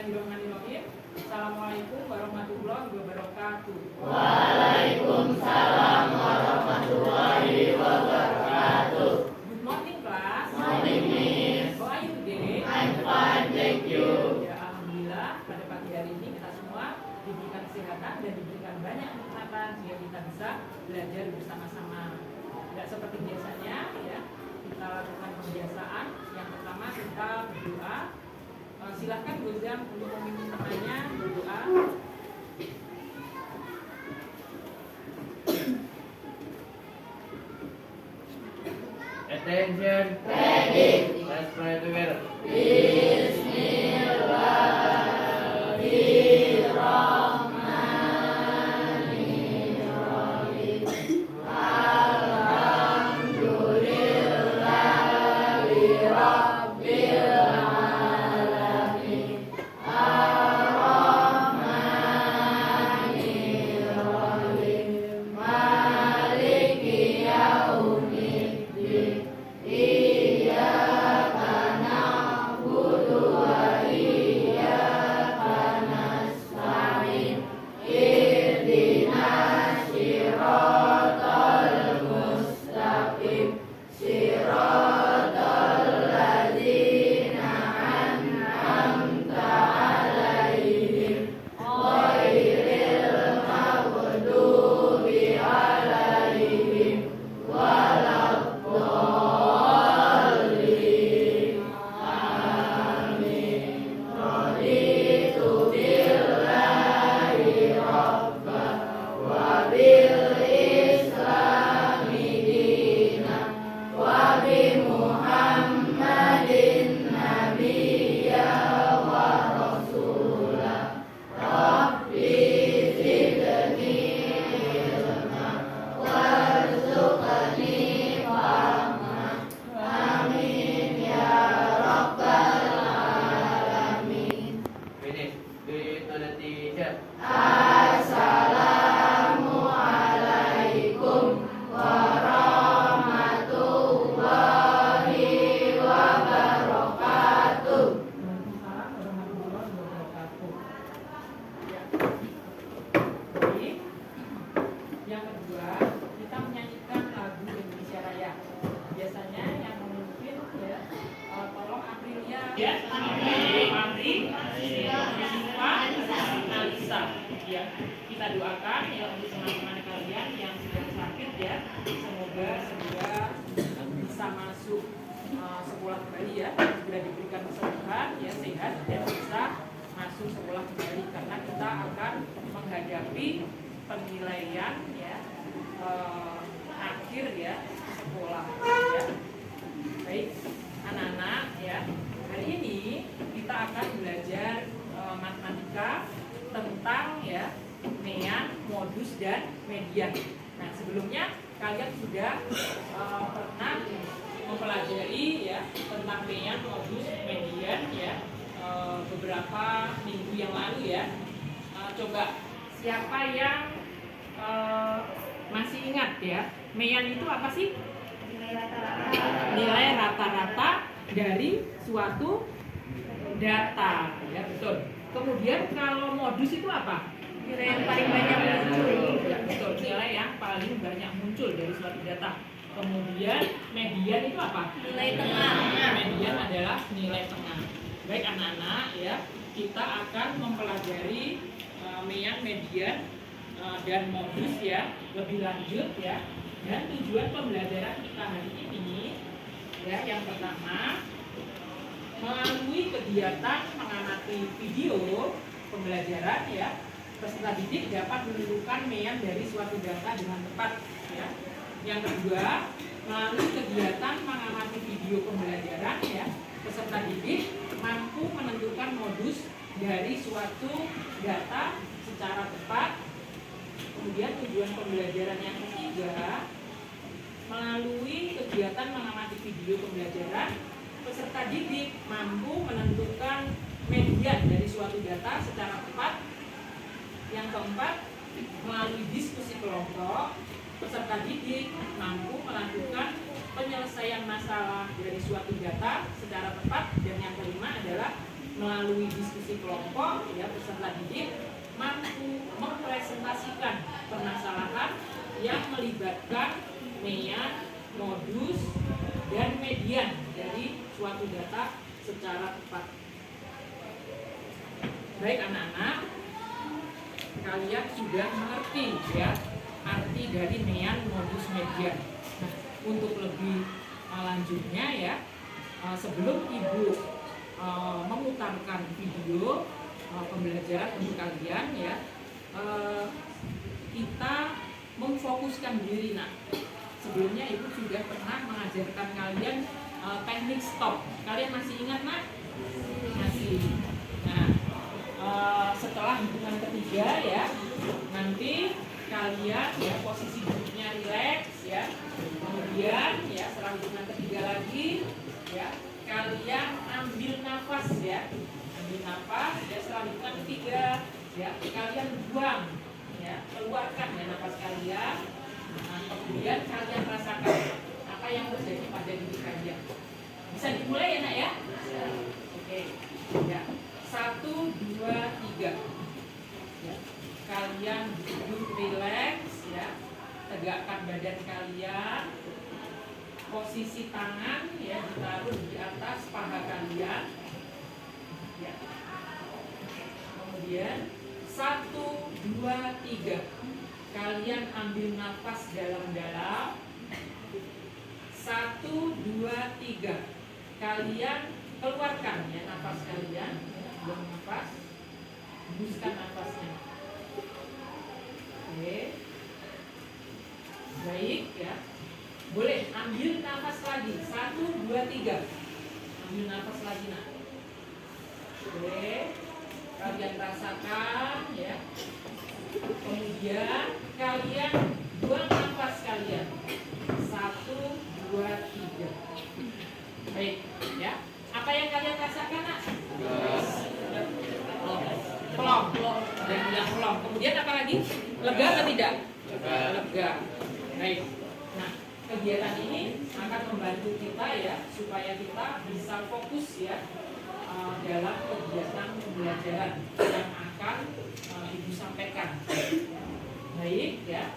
Bismillahirrahmanirrahim. Assalamualaikum warahmatullahi wabarakatuh. Waalaikumsalam warahmatullahi wabarakatuh. Good morning class. Morning Miss. How are you today? I'm fine, thank you. Ya, alhamdulillah pada pagi hari ini kita semua diberikan kesehatan dan diberikan banyak kenikmatan sehingga kita bisa belajar bersama-sama. Tidak seperti biasanya ya, kita lakukan pembiasaan. Yang pertama kita berdoa. Silahkan Gozam untuk memimpin temannya berdoa. Attention. Ready. Let's pray together. Finish. Do it to the teacher. Assalamualaikum warahmatullahi wabarakatuh. Waalaikumsalam warahmatullahi wabarakatuh. Ya. Baik. Yang kedua, kita menyanyikan lagu Indonesia Raya. Biasanya yang memimpin ya, tolong Aprilia. Ya, Mari, Siva, Alisa. Ya, kita doakan ya untuk teman-teman kalian yang sedang sakit ya. Semoga segera bisa masuk sekolah kembali ya. Sudah diberikan kesembuhan ya, sehat dan bisa masuk sekolah kembali karena kita akan menghadapi penilaian ya akhir ya sekolah ya. Baik anak-anak ya, hari ini kita akan belajar matematika tentang ya mean, modus dan median. Nah sebelumnya kalian sudah pernah mempelajari ya tentang mean, modus, median ya beberapa minggu yang lalu ya. Coba siapa yang masih ingat ya, mean itu apa sih? Nilai rata-rata dari suatu data ya, betul. Kemudian kalau modus itu apa? Nilai yang paling banyak muncul ya, betul, nilai yang paling banyak muncul dari suatu data. Kemudian median itu apa? Nilai tengah. Median adalah nilai tengah. Baik anak-anak ya, kita akan mempelajari mean, median dan modus ya lebih lanjut ya. Dan tujuan pembelajaran kita hari ini ya, yang pertama melalui kegiatan mengamati video pembelajaran ya, peserta didik dapat menentukan mean dari suatu data dengan tepat ya. Yang kedua, melalui kegiatan mengamati video pembelajaran ya, peserta didik mampu menentukan modus dari suatu data secara tepat. Kemudian tujuan pembelajaran yang ketiga, melalui kegiatan mengamati video pembelajaran, peserta didik mampu menentukan median dari suatu data secara tepat. Yang keempat, melalui diskusi kelompok, peserta didik mampu melakukan penyelesaian masalah dari suatu data secara tepat. Dan yang kelima adalah melalui diskusi kelompok ya peserta didik mampu mempresentasikan permasalahan yang melibatkan mean, modus, dan median dari suatu data secara tepat. Baik anak-anak, kalian sudah mengerti ya arti dari mean, modus, median. Nah, untuk lebih lanjutnya ya, sebelum ibu memutarkan video pembelajaran untuk kalian ya, kita memfokuskan diri. Nah, sebelumnya ibu sudah pernah mengajarkan kalian teknik stop. Kalian masih ingat nak? Masih. Nah, setelah hitungan ketiga ya, nanti kalian ya posisi duduknya rileks ya. Kemudian ya setelah hitungan ketiga lagi ya, kalian ambil nafas ya. Ambil nafas ya, setelah hitungan ketiga ya, kalian buang ya, keluarkan ya nafas kalian. Nah, kemudian kalian rasakan apa yang terjadi pada diri kalian. Bisa dimulai ya nak ya? Oke. Ya. 1, 2, 3 ya. Kalian duduk rileks ya, tegakkan badan kalian, posisi tangan ya ditaruh di atas paha kalian ya. Kemudian 1, 2, 3 kalian ambil nafas dalam-dalam. 1, 2, 3 kalian keluarkan ya nafas kalian. Buang nafas, hembuskan nafasnya. Oke, baik ya. Boleh ambil nafas lagi. 1, 2, 3 ambil nafas lagi nak. Oke, kalian rasakan ya. Kemudian kalian buang nafas kalian. 1, 2, 3. Baik ya. Apa yang kalian rasakan nak? Plong, dan bilang plong. Kemudian apa lagi? Lega atau tidak? Lega. Baik. Nah, kegiatan ini akan membantu kita ya supaya kita bisa fokus ya dalam kegiatan pembelajaran yang akan ibu sampaikan. Baik ya.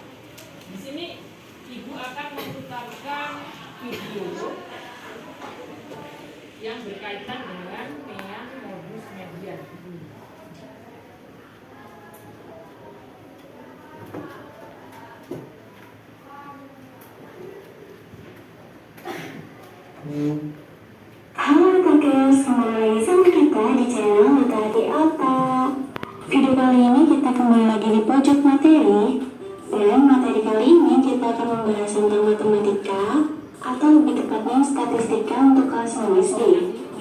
Di sini ibu akan memutarkan video yang berkaitan dengan mean, modus, median. Halo Atakers, kembali lagi sama kita di channel Literati Otak. Video kali ini kita kembali lagi di pojok materi. Dan materi kali ini kita akan membahas tentang matematika, atau lebih tepatnya statistika untuk kelas 6 SD.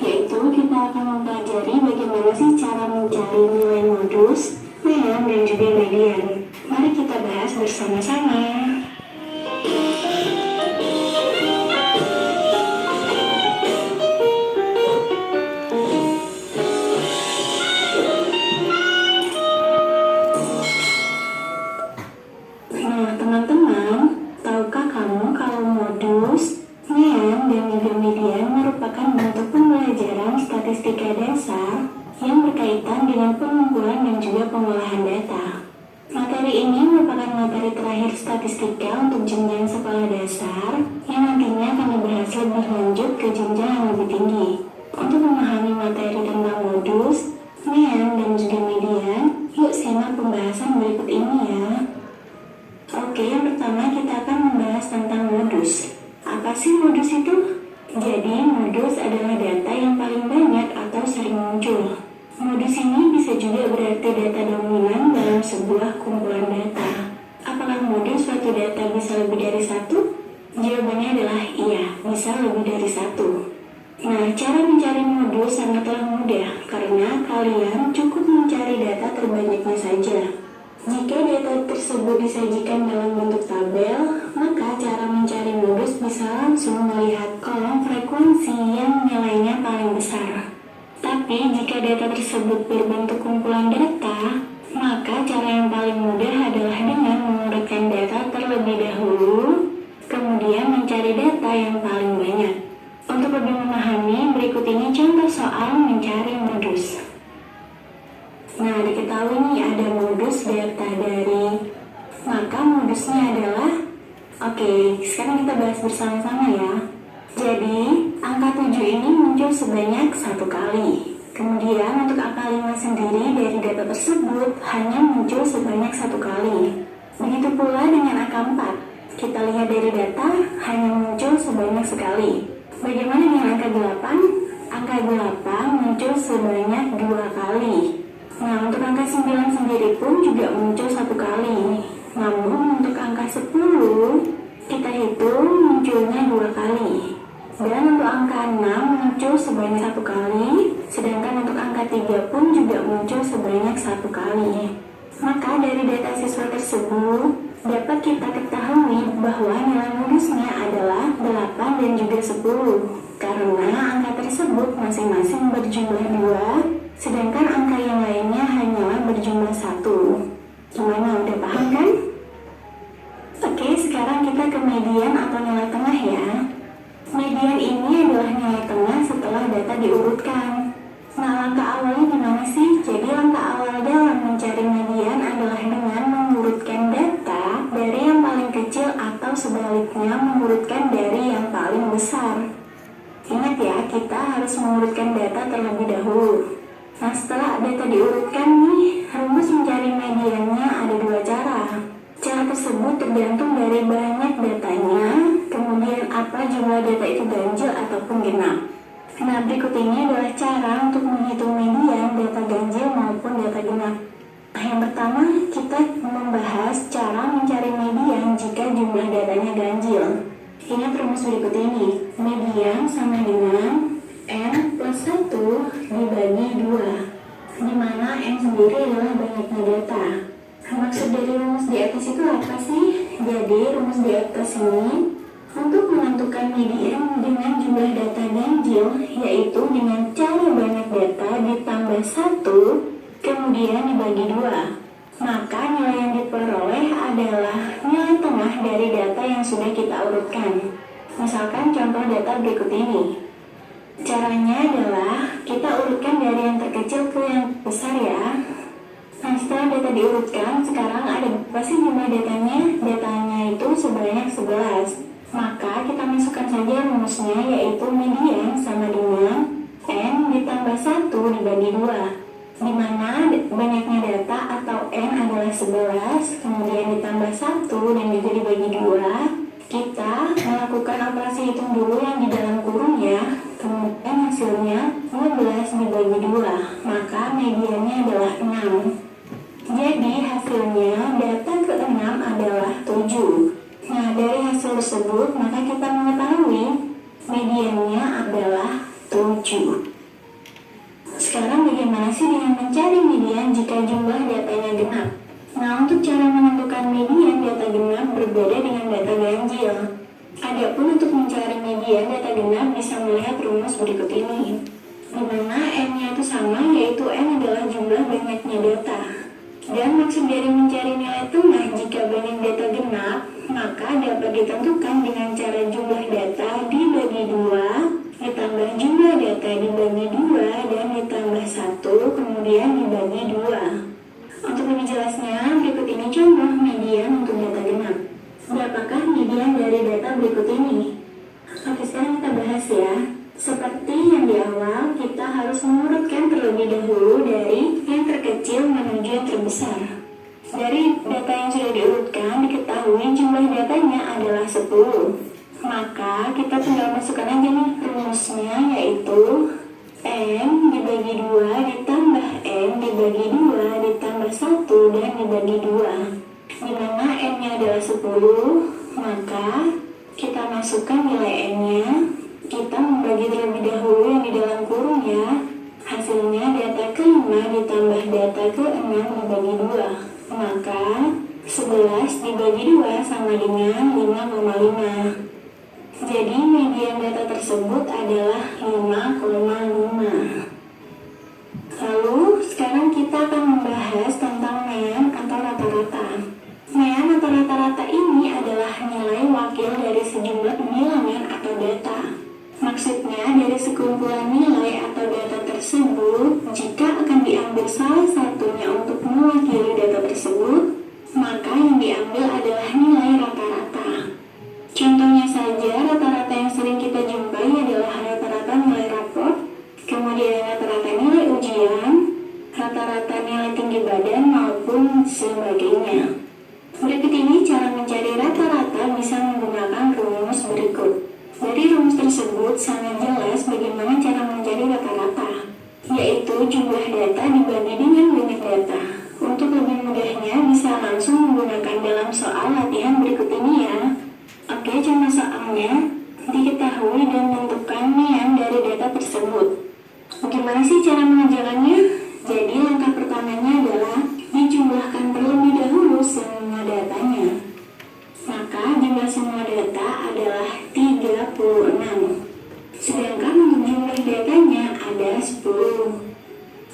Yaitu kita akan mempelajari bagaimana sih cara mencari nilai modus, mean, dan juga median. Mari kita bahas bersama-sama. Nah, teman-teman, tahukah kamu kalau modus, mean, dan juga median merupakan bentuk pembelajaran statistika dasar yang berkaitan dengan pengumpulan dan juga pengolahan data. Materi ini merupakan materi terakhir statistika untuk jenjang sekolah dasar yang nantinya akan dibahas lebih lanjut ke jenjang yang lebih tinggi. Untuk memahami materi tentang modus, mean, dan juga median, yuk simak pembahasan berikut ini ya. Oke, yang pertama kita akan membahas tentang modus. Apa sih modus itu? Jadi, modus adalah data yang paling banyak atau sering muncul. Modus ini bisa juga berarti data dominan dalam sebuah kumpulan data. Apakah modus suatu data bisa lebih dari satu? Jawabannya adalah iya, bisa lebih dari satu. Nah, cara mencari modus sangatlah mudah karena kalian cukup mencari data terbanyaknya saja. Jika data tersebut disajikan dalam bentuk tabel, maka cara mencari modus bisa langsung melihat kolom frekuensi yang nilainya paling besar. Tapi jika data tersebut berbentuk kumpulan data, maka cara yang paling mudah adalah dengan mengurutkan data terlebih dahulu, kemudian mencari data yang paling banyak. Untuk lebih memahami, berikut ini contoh soal mencari modus. tahu nih ada modus delta dari. Maka modusnya adalah, oke, sekarang kita bahas bersama-sama ya. Jadi, angka 7 ini muncul sebanyak 1 kali. Kemudian untuk angka 5 sendiri dari data tersebut hanya muncul sebanyak 1 kali. Begitu pula dengan angka 4. Kita lihat dari data hanya muncul sebanyak sekali. Bagaimana dengan angka 8? Angka 8 muncul sebanyak 2 kali. Nah, untuk angka 9 sendiri pun juga muncul 1 kali. Namun untuk angka 10 kita hitung munculnya 2 kali. Dan untuk angka 6 muncul sebanyak 1 kali. Sedangkan untuk angka 3 pun juga muncul sebanyak 1 kali. Maka dari data siswa tersebut dapat kita ketahui bahwa nilai modusnya adalah 8 dan juga 10. Karena angka tersebut masing-masing berjumlah 2, sedangkan angka yang lainnya hanyalah berjumlah 1. Gimana, udah paham kan? Oke, sekarang kita ke median atau nilai tengah ya. Median ini adalah nilai tengah setelah data diurutkan. Nah, langkah awalnya gimana sih? Jadi langkah awal dalam mencari median adalah dengan mengurutkan data dari yang paling kecil atau sebaliknya mengurutkan dari yang paling besar. Ingat ya, kita harus mengurutkan data terlebih dahulu. Nah, setelah data diurutkan nih, rumus mencari mediannya ada 2 cara. Cara tersebut tergantung dari banyak datanya, kemudian apa jumlah data itu ganjil ataupun genap. Nah, berikut ini adalah cara untuk menghitung median data ganjil maupun data genap. Yang pertama, kita membahas cara mencari median jika jumlah datanya ganjil. Ingat rumus berikut ini, median sama dengan N plus 1 dibagi 2, di mana N sendiri adalah banyaknya data. Maksud dari rumus di atas itu apa sih? Jadi rumus di atas ini untuk menentukan median dengan jumlah data ganjil, yaitu dengan cara banyak data ditambah 1 kemudian dibagi 2. Maka nilai yang diperoleh adalah nilai tengah dari data yang sudah kita urutkan. Misalkan contoh data berikut ini. Caranya adalah kita urutkan dari yang terkecil ke yang besar ya. Nah, setelah data diurutkan, sekarang ada berapa sih jumlah datanya? Datanya itu sebanyak 11. Maka kita masukkan saja rumusnya, yaitu median sama dengan N ditambah 1 dibagi 2. Di mana banyaknya data atau N adalah 11, kemudian ditambah 1 dan juga dibagi 2. Kita melakukan operasi hitung dulu yang di dalam kurung ya. Kemudian hasilnya 12 dibagi 2, maka mediannya adalah 6. Jadi hasilnya data ke-6 adalah 7. Nah, dari hasil tersebut maka kita mengetahui mediannya adalah 7. Sekarang bagaimana sih dengan mencari median jika jumlah datanya genap? Nah, untuk cara menentukan median data genap berbeda dengan data ganjil. Adapun untuk mencari median data genap bisa melihat rumus berikut ini, di mana N-nya itu sama, yaitu N adalah jumlah banyaknya data. Dan maksud dari mencari nilai tengah jika banyak data genap, maka dapat ditentukan dengan cara jumlah data dibagi 2, ditambah jumlah data dibagi 2, dan ditambah 1, kemudian dibagi 2. Untuk lebih jelasnya, berikut ini contoh median untuk data genap. Berapakah median dari data berikut ini? Oke, sekarang kita bahas ya. Seperti yang di awal, kita harus mengurutkan terlebih dahulu dari yang terkecil menuju yang terbesar. Dari data yang sudah diurutkan, diketahui jumlah datanya adalah 10. Maka kita tinggal masukkan aja nih rumusnya, yaitu N dibagi 2 ditambah N dibagi 2 ditambah 1 dan dibagi 2. Di mana N-nya adalah 10, maka kita masukkan nilai N-nya. Kita membagi terlebih dahulu yang di dalam kurung ya. Hasilnya data ke-5 ditambah data ke-6 dibagi 2. Maka 11 dibagi 2 sama dengan 5,5. Jadi median data tersebut adalah 5,5. Lalu sekarang kita akan membahas tentang median atau rata-rata. Median atau rata-rata ini adalah nilai wakil dari sejumlah penilaian atau data. Maksudnya dari sekumpulan nilai atau data tersebut, jika akan diambil salah satunya untuk sebagainya. Berikut ini cara mencari rata-rata bisa menggunakan rumus berikut. Dari rumus tersebut sangat jelas bagaimana cara mencari rata-rata, yaitu jumlah data dibagi dengan banyak data. Untuk lebih mudahnya bisa langsung menggunakan dalam soal latihan berikut ini ya. Oke, contoh soalnya, diketahui dan tentukan mean dari data tersebut. Bagaimana sih cara mengerjakannya? Jadi langkah pertamanya adalah dijumlahkan terlebih dahulu semua datanya. Maka jumlah semua data adalah 36. Sedangkan untuk jumlah datanya ada 10.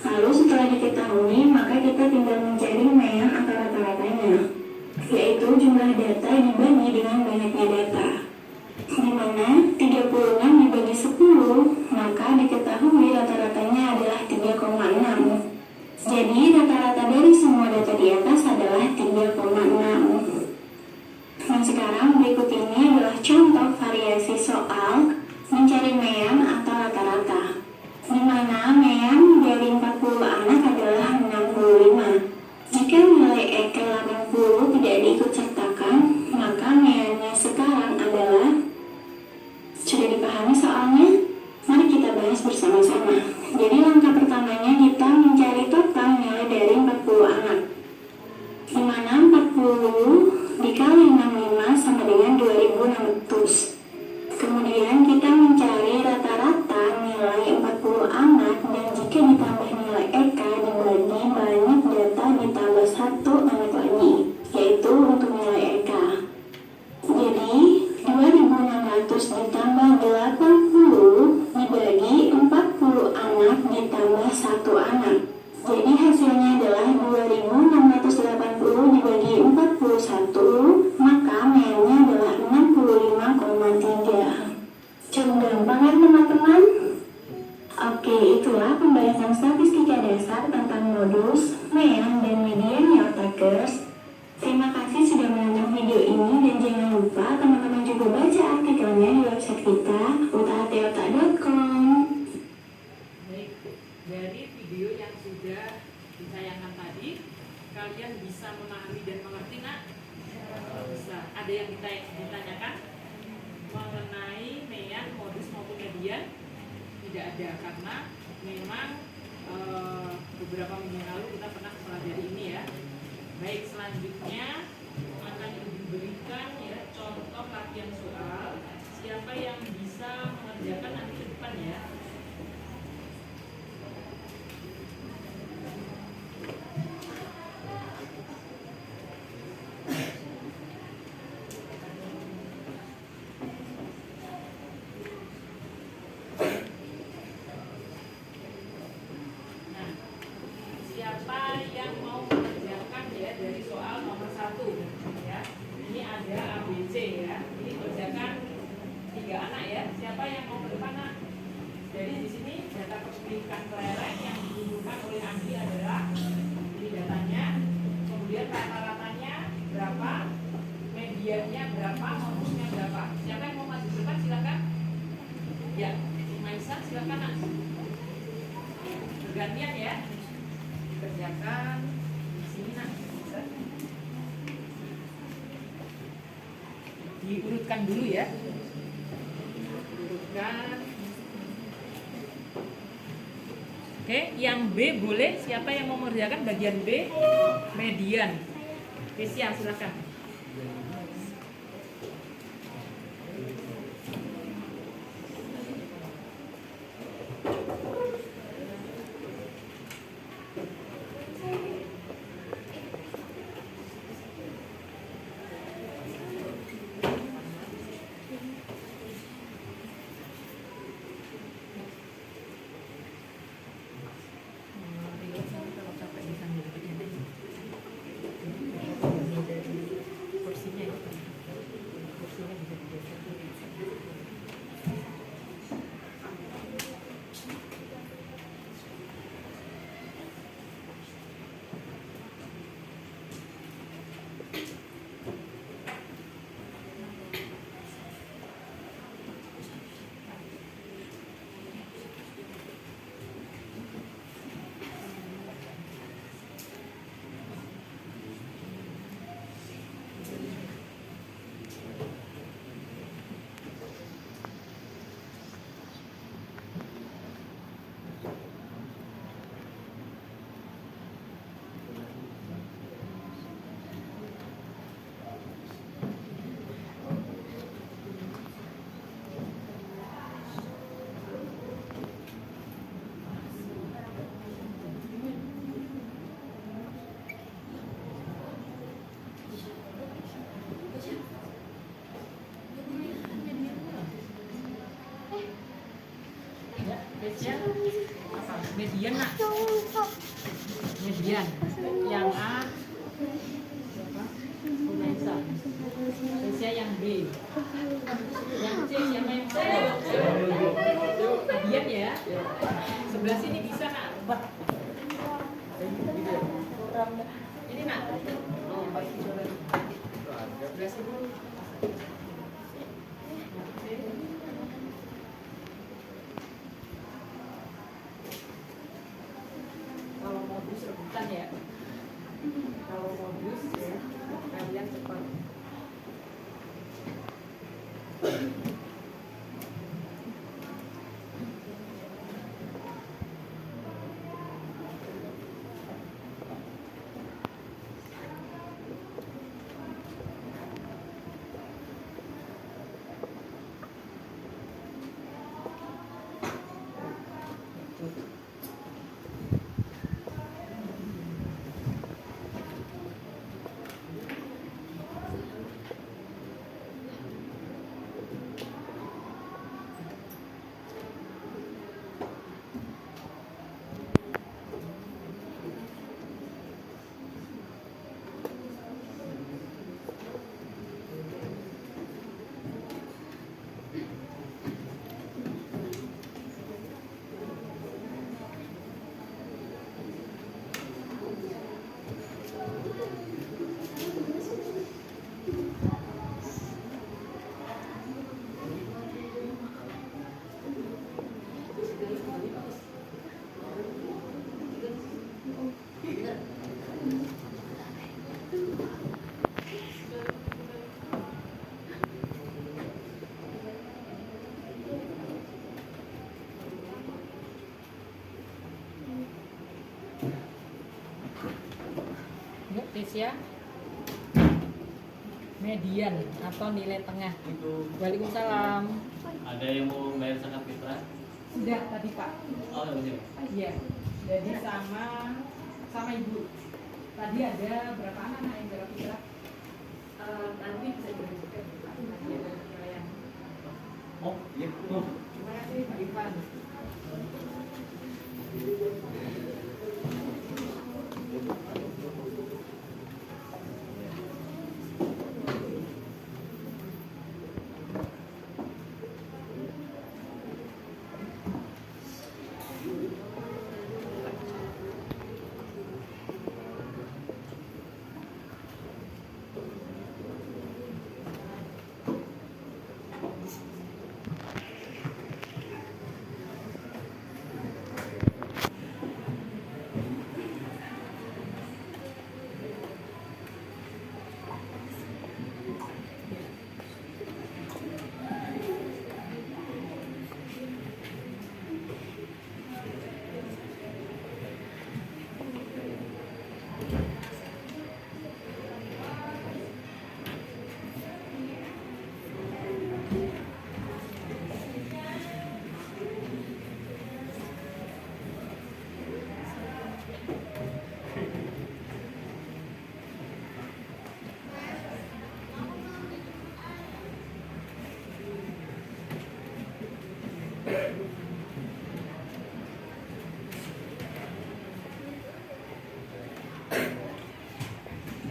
Lalu setelah diketahui, maka kita tinggal mencari mean atau rata-ratanya, yaitu jumlah data dibagi dengan banyaknya data. Di mana 36 dibagi 10, maka diketahui rata-ratanya adalah 3,6. Jadi rata-rata dari semua data di atas adalah 3,6. Nah, sekarang berikut ini adalah contoh variasi soal mencari mean atau rata-rata, di mana mean dari 40 anak adalah 65. Jika nilai EK 80 tidak diikut sertakan, maka meannya sekarang adalah. Sudah dipahami soalnya? Mari kita bahas bersama-sama. Jadi langkah pertamanya kita mencari total nilai dari 40 anak, di mana 40 dikali 65 sama dengan 2600. Kemudian kita mencari rata-rata nilai 40 anak, dan jika ditambah nilai EK dibagi banyak data ditambah 1 anak lagi, yaitu untuk nilai EK. Jadi 2600 ditambah 80 dibagi 40 anak ditambah 1 anak. Jadi hasilnya adalah 2680 dibagi 41, maka meannya adalah 65,3. Cukup gampang kan teman-teman? Oke, itulah pembahasan statistika dasar tentang modus, mean, dan median ya otakers. Terima kasih sudah menonton video ini, dan jangan lupa teman-teman juga baca artikelnya di website kita utahatoyota.com. Baik, dari video yang sudah ditayangkan tadi, kalian bisa memahami dan mengerti nak? Bisa. Ada yang ditanyakan mengenai mean, modus maupun median? Tidak ada, karena memang beberapa minggu yang lalu kita pernah pelajari ini ya. Baik, selanjutnya akan diberikan ya contoh latihan soal. Siapa yang bisa mengerjakan nanti ke depan ya. Nah, siapa yang mau mengerjakan ya dari soal nomor 1 ya. Ini ada ABC ya. Ini kerjakan 3 anak ya. Siapa yang mau ke depan nak? Jadi di sini data kepemilikan kelereng yang dibutuhkan oleh Andi adalah ini datanya. Kemudian rata-ratanya berapa? Mediannya berapa? Modusnya berapa? Siapa yang mau maju ke depan silakan. Ya, Maisa silakan nak. Bergantian ya. Dikerjakan di sini nak. Bisa. Diurutkan dulu ya. Diurutkan. Oke, yang B boleh. Siapa yang mau mengerjakan bagian B? Median. Kesia silakan. Kalau capek disambil. case-nya apa? Median nak. Median. Yang A siapa? Unesa. Case-nya yang B. Yang C siapa yang C? Median ya. Sebelah sini bisa nak. Ini nak. Oh, sebelah sini. Kalau modus rebutan ya. Kalau modus ya, kalian cepat. Yuk, tes ya. Median atau nilai tengah. Itu Waalaikumsalam. ada yang mau bayar zakat fitrah? Sudah tadi Pak. Oh, iya. Iya. Jadi sama Ibu. Tadi ada berapa anak yang zakat fitrah? Nanti bisa dilanjutkan. Nanti ada penilaian. Oh, iya. Oh. Terima kasih Pak Ivan.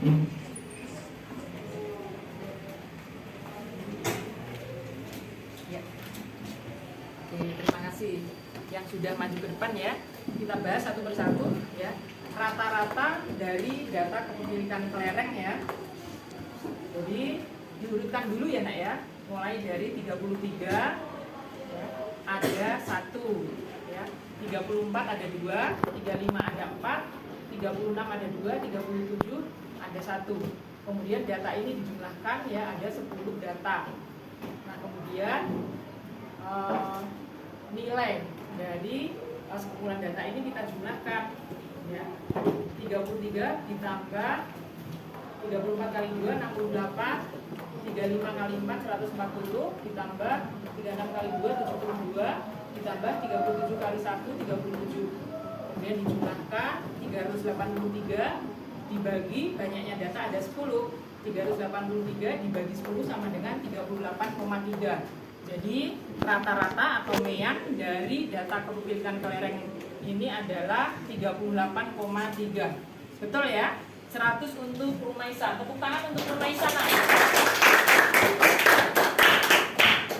Ya. Oke, terima kasih yang sudah maju ke depan ya. Kita bahas satu persatu ya. Rata-rata dari data kepemilikan kelereng ya. Jadi diurutkan dulu ya nak ya. Mulai dari 33 ya, ada 1 ya. 34 ada 2, 35 ada 4, 36 ada 2, 37 ada 1. Kemudian data ini dijumlahkan ya, ada 10 data. Nah kemudian nilai dari sekumpulan data ini kita jumlahkan ya. 33 ditambah 34 kali 2 68, 35 kali 4 140, ditambah 36 kali 2 72, ditambah 37 kali 1 37. Kemudian dijumlahkan 383 dibagi banyaknya data ada 10. 383 dibagi 10 sama dengan 38,3. Jadi rata-rata atau mean dari data kepemilikan kelereng ini adalah 38,3. Betul ya? 100 untuk Rumaisa. Tepuk tangan untuk Rumaisa.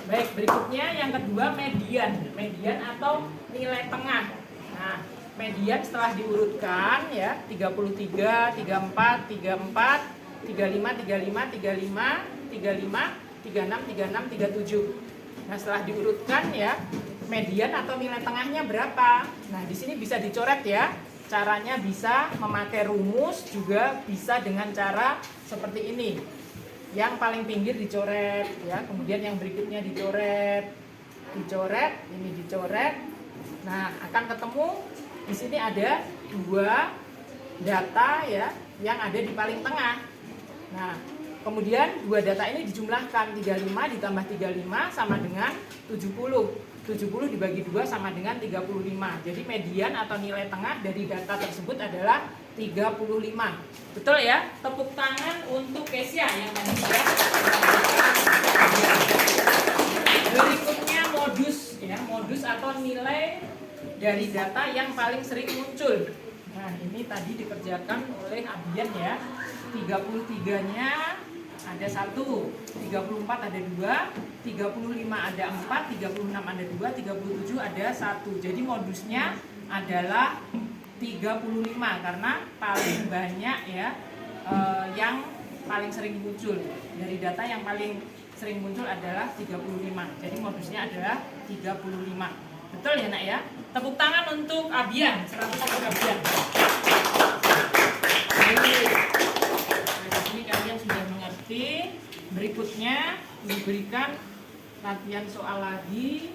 Baik, berikutnya yang kedua median. Median atau nilai tengah. Nah, median setelah diurutkan ya 33, 34, 34, 35, 35, 35, 35, 36, 36, 37. Nah, setelah diurutkan ya, median atau nilai tengahnya berapa? Nah, di sini bisa dicoret ya. Caranya bisa memakai rumus, juga bisa dengan cara seperti ini. Yang paling pinggir dicoret ya, kemudian yang berikutnya dicoret. Dicoret, ini dicoret. Nah, akan ketemu di sini ada dua data ya yang ada di paling tengah. Nah, kemudian dua data ini dijumlahkan, 35 ditambah 35 sama dengan 70. 70 dibagi 2 sama dengan 35. Jadi median atau nilai tengah dari data tersebut adalah 35. Betul ya? Tepuk tangan untuk Kesia yang tadi sudah. Berikutnya modus ya, modus atau nilai dari data yang paling sering muncul. Nah, ini tadi dikerjakan oleh Abian ya. 33-nya ada 1, 34 ada 2, 35 ada 4, 36 ada 2, 37 ada 1. Jadi modusnya adalah 35 karena paling banyak ya yang paling sering muncul. Dari data yang paling sering muncul adalah 35. Jadi modusnya adalah 35. Betul ya nak ya? Tepuk tangan untuk Abian, 100 untuk Abian. Berikutnya diberikan latihan soal lagi.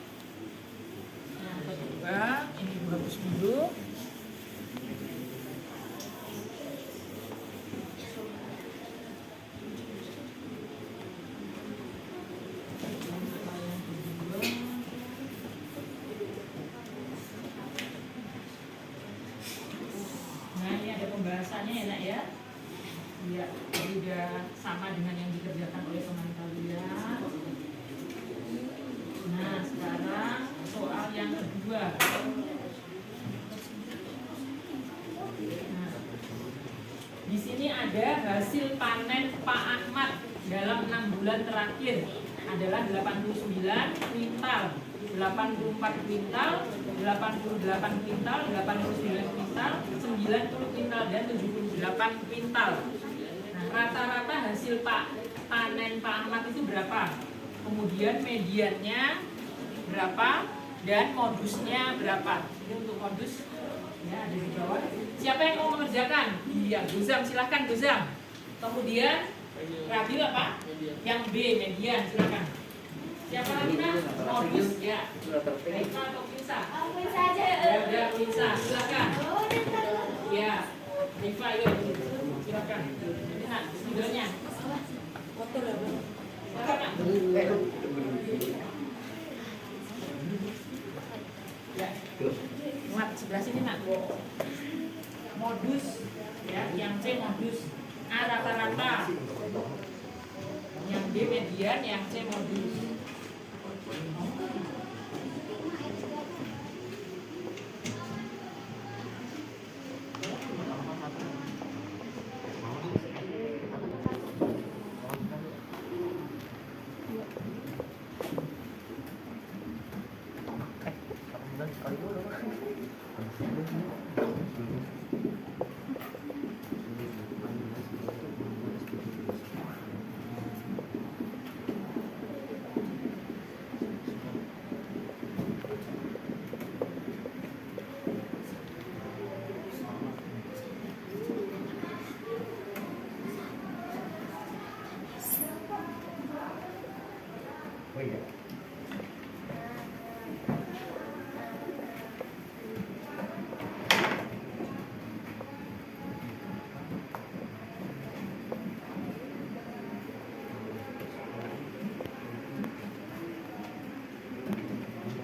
Yang kedua, ini dihapus dulu. Nah, ini ada pembahasannya ya nak ya. Ya, jadi udah sama dengan yang dikerjakan oleh teman kalian. Nah, sekarang soal yang kedua. Nah, di sini ada hasil panen Pak Ahmad dalam 6 bulan terakhir adalah 89 kuintal, 84 kuintal, 88 kuintal, 89 kuintal, 90 kuintal, dan 78 kuintal. Rata-rata hasil panen Pak Ahmad itu berapa? Kemudian mediannya berapa? Dan modusnya berapa? Ini untuk modus ya, ada di bawah. Siapa yang mau mengerjakan? Iya, Guzam, silahkan Guzam. Kemudian Rabil apa? Yang B, median, silahkan. Siapa lagi nak? Modus ya. Rika atau Pinsa? Pinsa aja. Ya, Pinsa, silahkan. Ya, Rifa, yuk, silahkan. Nah, videonya. Foto ya, Bro. Ya. Muat sebelah sini, Nak. Modus ya, yang C modus. A rata-rata. Yang B median, yang C modus.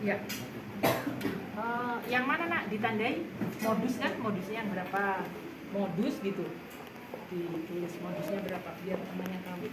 Ya. Yang mana nak ditandai? Modus kan? Modusnya yang berapa? Modus gitu. Ditulis modusnya berapa biar temannya tahu.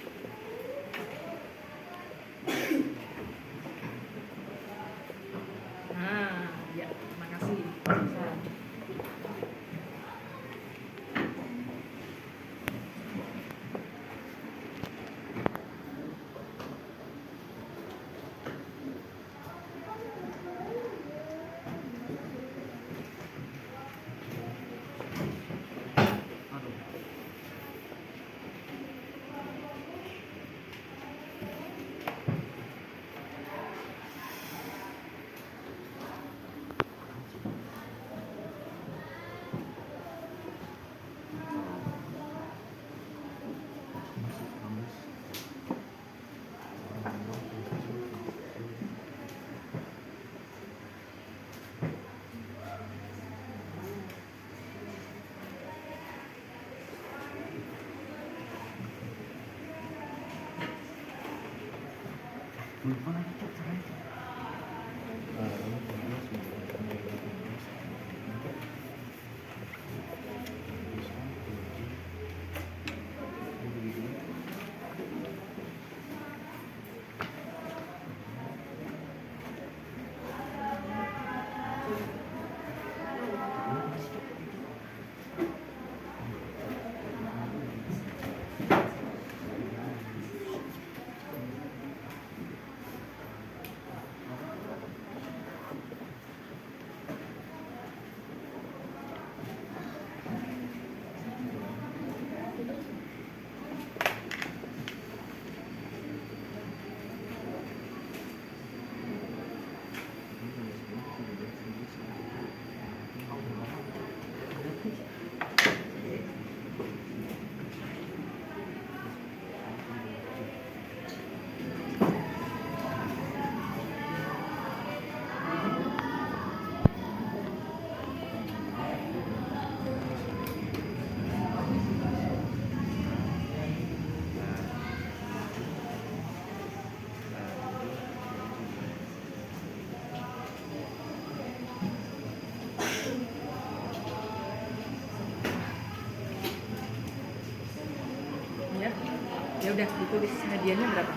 Ya udah ditulis hadiahnya berapa?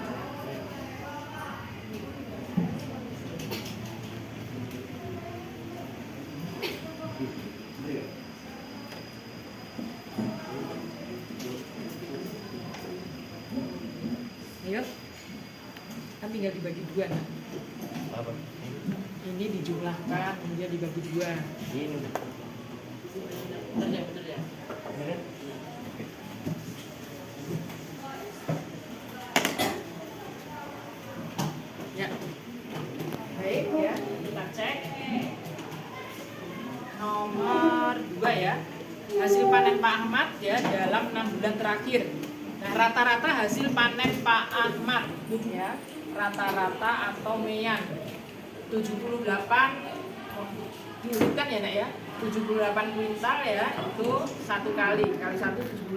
Ayo, kan tinggal dibagi dua. Nah. Apa? Ini dijumlahkan, kemudian dibagi dua. Ini. Betul ya, betul ya. Ya, baik ya, kita cek nomor 2 ya. Hasil panen Pak Ahmad ya dalam 6 bulan terakhir. Nah, rata-rata hasil panen Pak Ahmad ya, rata-rata atau mean 78, diurutkan ya nak ya, 78 kuintal ya, itu satu kali 1 78,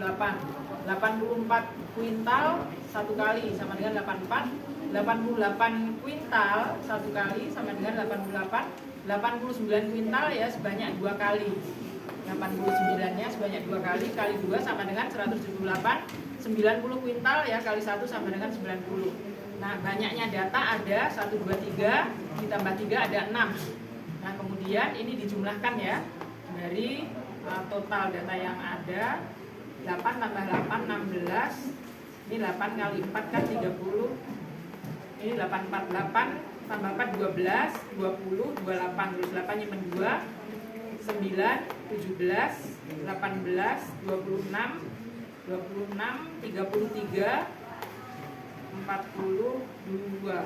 84 kuintal satu kali sama dengan 84, 88 kuintal satu kali sama dengan 88, 89 kuintal ya sebanyak 2 kali, 89-nya sebanyak 2 kali, kali 2 sama dengan 178, 90 kuintal ya kali 1 sama dengan 90. Nah, banyaknya data ada 1, 2, 3, ditambah 3 ada 6. Nah, kemudian ini dijumlahkan ya, dari total data yang ada 8 tambah 8, 16. Ini 8 kali 4 kan 30. Ini 8, 4, 8 tambah 4, 12, 20, 28, terus 8 nyimpen 2, 9, 17, 18, 26, 33, 42.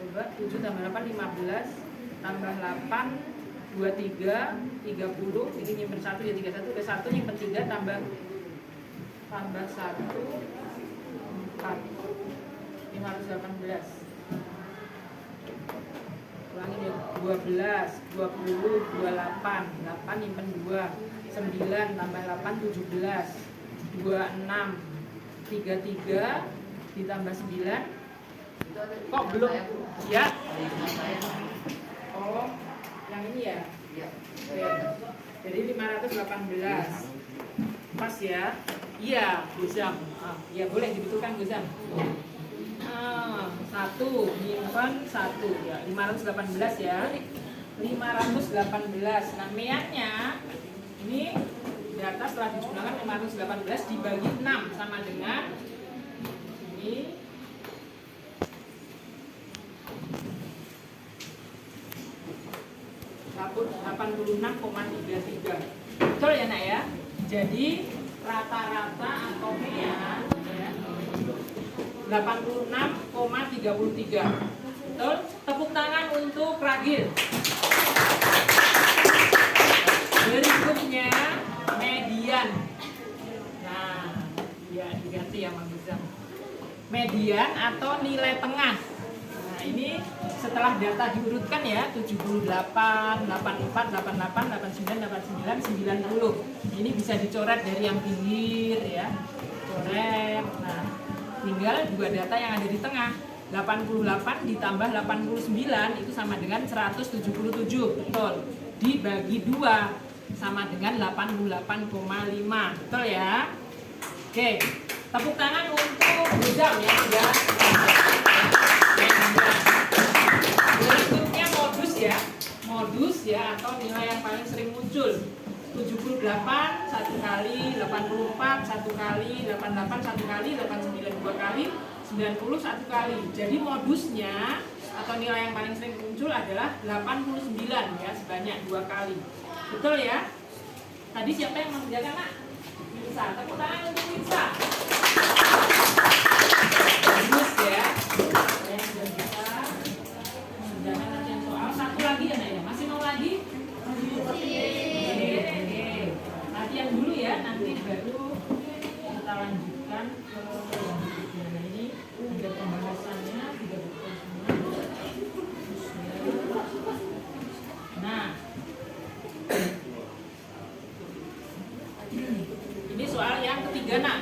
Coba 7 tambah 8, 15, tambah 8, 23, 30, ini nyimpen 1 ya 31, udah 1 nyimpen 3, tambah 1, 4, 518. Ulangi ya, 12, 20, 28, 8 nyimpen 2, 9 tambah 8, 17, 26, 33 ditambah 9. Kok belum? Ya. Oh, yang ini ya? Oke. Jadi 518. Pas ya? Iya, Guzam. Ya boleh dibetulkan Guzam. 1 nyimpen 1 ya, 518 ya. 518. Nah, meannya ini data setelah dijumlahkan 518 dibagi 6 sama dengan ini 86,33. Betul ya nak ya? Jadi rata-rata atau mean ya, 86,33. Betul? Tepuk tangan untuk Ragil. Berikutnya median. Nah, ya diganti ya Mang Guzam. Median atau nilai tengah. Nah, ini setelah data diurutkan ya, 78, 84, 88, 89, 89, 90. Ini bisa dicoret dari yang pinggir ya. Coret. Nah, tinggal dua data yang ada di tengah. 88 ditambah 89 itu sama dengan 177, betul. Dibagi 2 sama dengan 88,5, betul ya? Oke, tepuk tangan untuk Gojam ya. Berikutnya modus ya. Modus ya, atau nilai yang paling sering muncul. 78 1 kali, 84 1 kali, 88 1 kali, 89 2 kali, 90 1 kali. Jadi modusnya atau nilai yang paling sering muncul adalah 89 ya, sebanyak 2 kali. Betul ya? Tadi siapa yang mengerjakan, Nak? Bisa. Tepuk tangan untuk bisa. Bagus ya. Saya sudah bisa mengerjakan latihan soal. Satu lagi ya, Nak ya? Masih mau lagi? Oke. Latihan dulu ya, nanti baru kita lanjutkan ke yang berikutnya. Ini ada pembahasannya, tidak betul semua. Nah, ini soal yang ketiga, Nak.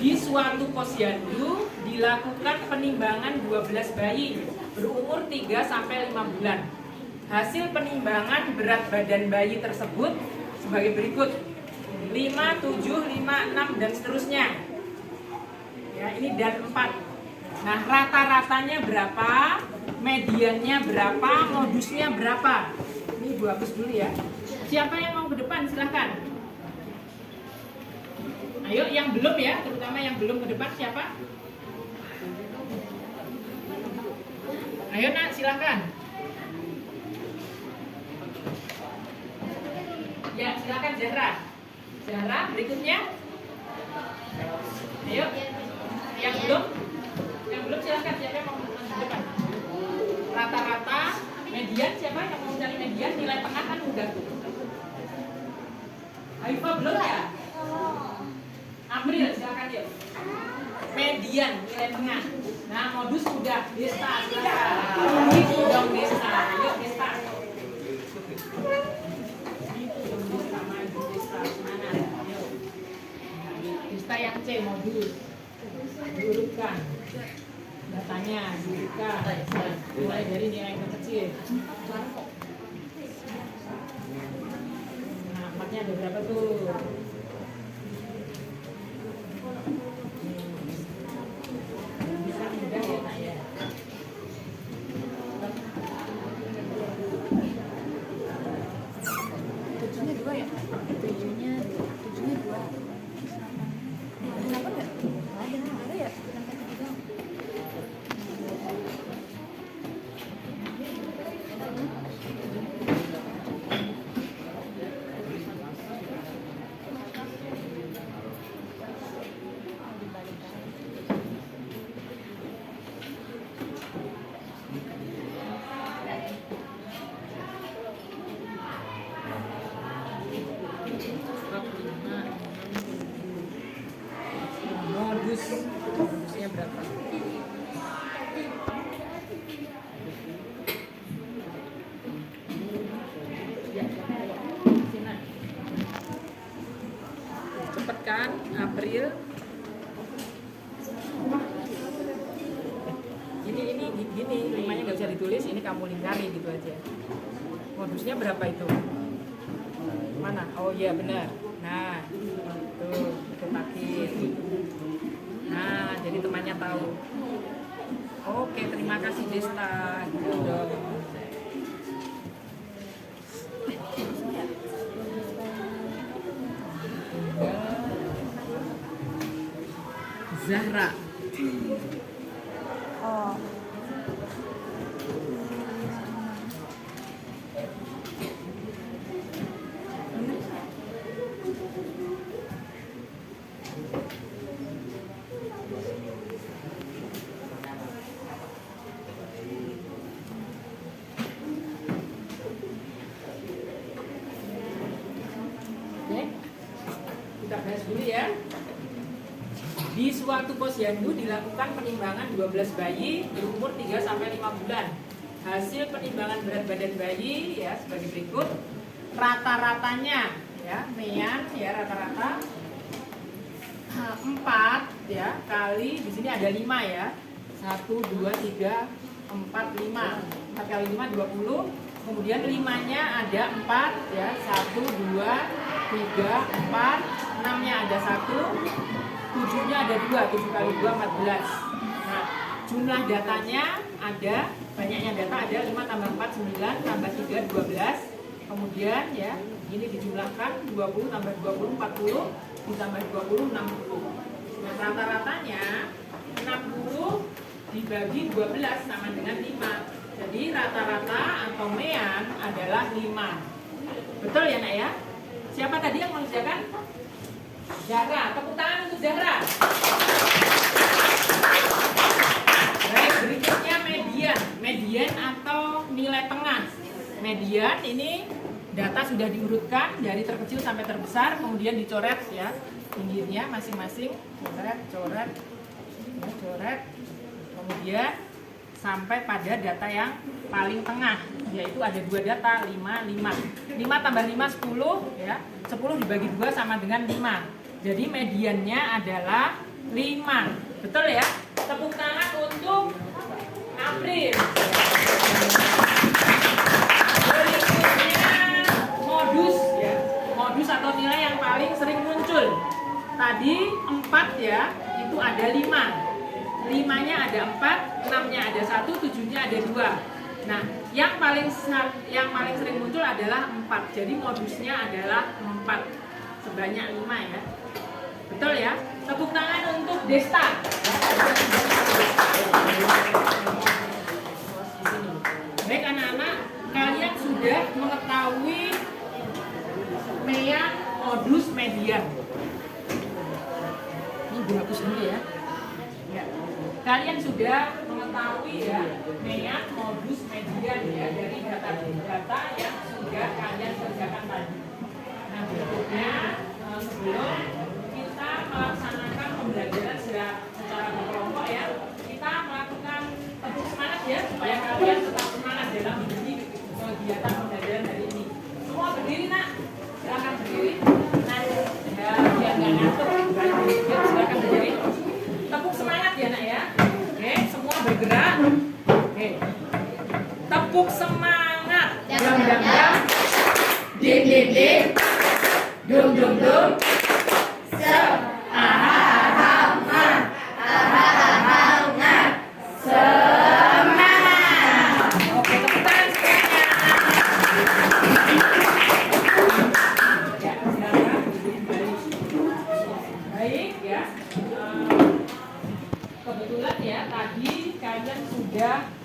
Di suatu posyandu dilakukan penimbangan 12 bayi berumur 3 sampai 5 bulan. Hasil penimbangan berat badan bayi tersebut sebagai berikut: 5, 7, 5, 6 dan seterusnya. Ya, ini dan 4. Nah, rata-ratanya berapa? Mediannya berapa? Modusnya berapa? Ini Ibu hapus dulu ya. Siapa yang mau ke depan? Silahkan. Ayo, yang belum ya, terutama yang belum ke depan siapa? Ayo, Nak, silahkan. Ya, silakan Zahra. Zahra, berikutnya. Ayo, yang belum? Yang belum silakan, siapa yang mau ke depan? Rata-rata, median, siapa yang mau cari median? Nilai tengah kan udah tuh. Aifah belum ya? April, silakan yuk. Median, nilai tengah. Nah, modus udah. Desta, silakan. Itu dong Desta. Yuk Desta. Desta yang C, modus. Diurutkan datanya, diurutkan mulai dari nilai yang kecil. Nah, 4-nya ada berapa tuh? Bisa mudah ya, Nak ya. Tujuhnya 2 ya? Tujuhnya 2. Kenapa enggak? Ada ya? Kenapa 3? Modusnya berapa? Ya, sini. Cepet kan, April. Gini, namanya nggak bisa ditulis. Ini kamu lingkari gitu aja. Modusnya berapa itu? Mana? Oh iya benar. Nah, tuh takin. Nah, jadi temannya tahu. Oke, terima kasih Desta. Gitu dong. Zahra. Oh. Oke. Kita bahas dulu ya. Di suatu posyandu dilakukan penimbangan 12 bayi berumur 3 sampai 5 bulan. Hasil penimbangan berat badan bayi ya sebagai berikut. Rata-ratanya ya, Mean ya rata-rata 4 ya kali di sini ada 5 ya. 1 2 3 4 5. 4 kali 5 20. Kemudian 5-nya ada 4 ya. 1 2 3 4. 6-nya ada 1. 7-nya ada 2. 7 kali 2 14. Nah, jumlah datanya ada, banyaknya data ada 5 tambah 4 9 tambah 3 12. Kemudian ya, ini dijumlahkan 20 tambah 20 40 ditambah 20 60. Nah, rata-ratanya 60 dibagi 12 sama dengan 5. Jadi rata-rata atau mean adalah 5. Betul ya nak ya? Siapa tadi yang mengerjakan? Zahra. Tepuk tangan untuk Zahra. Baik, berikutnya median. Median atau nilai tengah. Median ini data sudah diurutkan dari terkecil sampai terbesar, kemudian dicoret ya pinggirnya masing-masing, coret, kemudian sampai pada data yang paling tengah, yaitu ada 2 data 5 tambah 5 10 ya. 10 dibagi 2 sama dengan 5. Jadi mediannya adalah 5. Betul ya? Tepuk tangan untuk April. Modus ya, modus atau nilai yang paling sering muncul. Tadi 4 ya, itu ada 5. 5-nya ada 4, 6-nya ada 1, 7-nya ada 2. Nah, yang paling sering muncul adalah 4. Jadi modusnya adalah 4 sebanyak 5 ya. Betul ya? Tepuk tangan untuk Desta. Baik anak-anak, kalian sudah mengetahui mean, modus, median. Ini gue hapus dulu ya. Ya. Kalian sudah mengetahui ya mean, modus, median ya dari data yang sudah kalian kerjakan tadi. Nah, berikutnya sebelum kita melaksanakan pembelajaran secara berkelompok ya, kita melakukan tepuk semangat ya supaya kalian tetap semangat dalam mengikuti kegiatan pembelajaran hari ini. Semua berdiri nak, silakan berdiri. Nah, ya biar nggak ngantuk, silakan berdiri. Tepuk semangat ya nak ya. Oke, semua bergerak. Oke, tepuk semangat. Dam dam dam, dim dim dim, dum dum dum.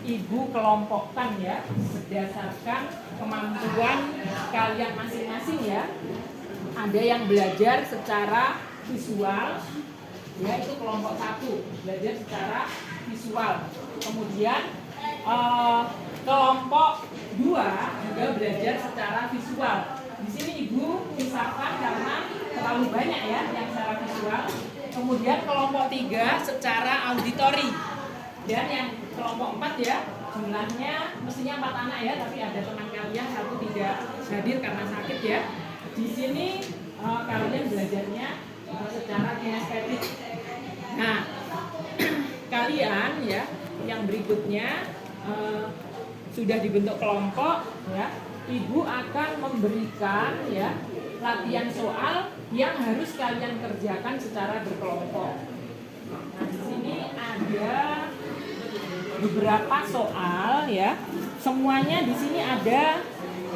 Ibu kelompokkan ya berdasarkan kemampuan kalian masing-masing ya. Ada yang belajar secara visual ya, itu kelompok 1 belajar secara visual. Kemudian kelompok 2 juga belajar secara visual. Di sini ibu pisahkan karena terlalu banyak ya yang secara visual. Kemudian kelompok 3 secara auditori. Dan yang kelompok 4 ya, jumlahnya mestinya 4 anak ya, tapi ada teman kalian 1 tidak hadir karena sakit ya. Di sini kalian belajarnya secara kinestetik. Nah, kalian ya, yang berikutnya sudah dibentuk kelompok ya. Ibu akan memberikan ya latihan soal yang harus kalian kerjakan secara berkelompok. Nah, di sini ada beberapa soal ya. Semuanya di sini ada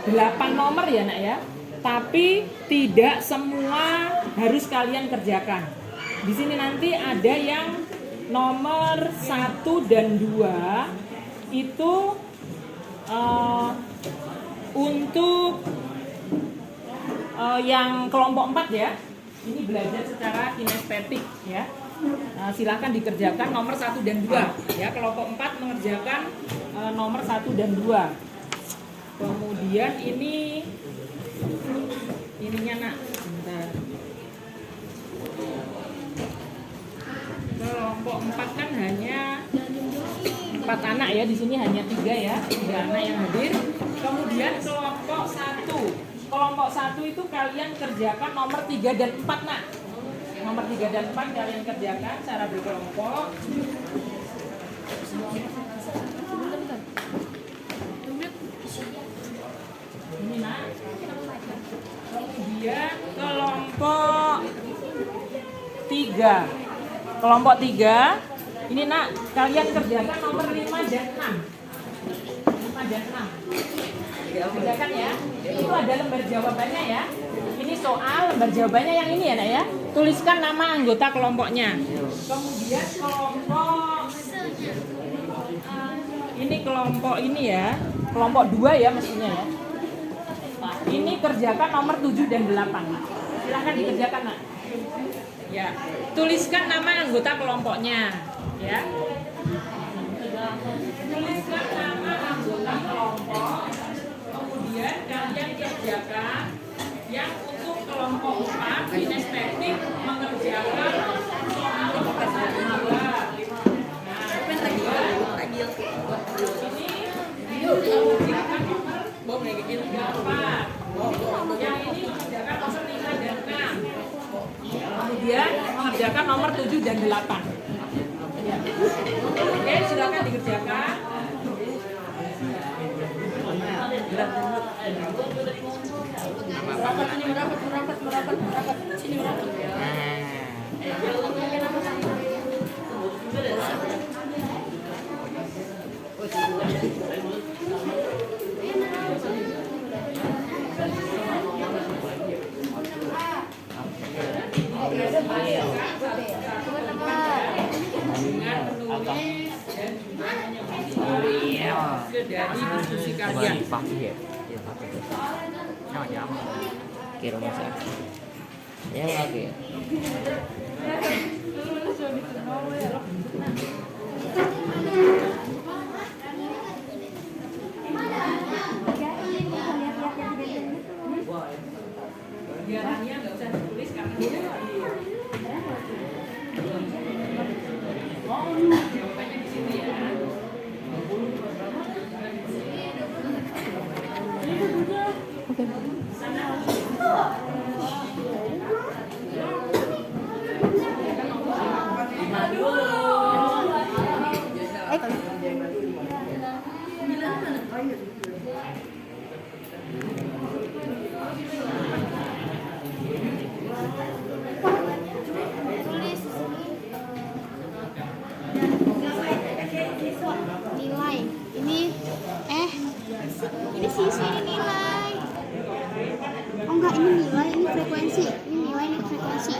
8 nomor ya nak ya. Tapi tidak semua harus kalian kerjakan. Di sini nanti ada yang nomor 1 dan 2 itu untuk yang kelompok 4 ya. Ini belajar secara kinestetik ya. Silakan dikerjakan nomor 1 dan 2 ya. Kelompok 4 mengerjakan nomor 1 dan 2. Kemudian ininya nak, bentar. Kelompok 4 kan hanya 4 anak ya, di sini hanya 3 ya, 3 anak yang hadir. Kemudian kelompok 1 itu kalian kerjakan nomor 3 dan 4 nak. Nomor 3 dan 4 kalian kerjakan cara berkelompok. Ini nak. Kemudian kelompok 3. Kelompok 3. Ini nak, kalian kerjakan nomor 5 dan 6. 5 dan 6. Kerjakan ya. Itu ada lembar jawabannya ya. Ini soal lembar jawabannya yang ini ya nak ya. Tuliskan nama anggota kelompoknya. Kemudian kelompok ini kelompok ini ya. Kelompok 2 ya mestinya ya. Ini kerjakan nomor 7 dan 8. Silahkan dikerjakan nak. Ya, tuliskan nama anggota kelompoknya, ya. Tuliskan nama anggota kelompok. Kemudian kalian kerjakan yang untuk kelompok 4 kinestetik mengerjakan soal kedua. Yang ini mengerjakan nomor 5 dan 6. Kemudian mengerjakan nomor 7 dan 8. Ya. Oke, silakan dikerjakan. Merapat sini, merapat. Sini merapat. Dari diskusi kalian. Kira masa. Ya lagi. Biarannya nggak usah ditulis karena dia jawabannya di sini ya. Nilai ini sisi ini nilai. Oh enggak, ini nilai, ini frekuensi. Ini nilai, ini frekuensi.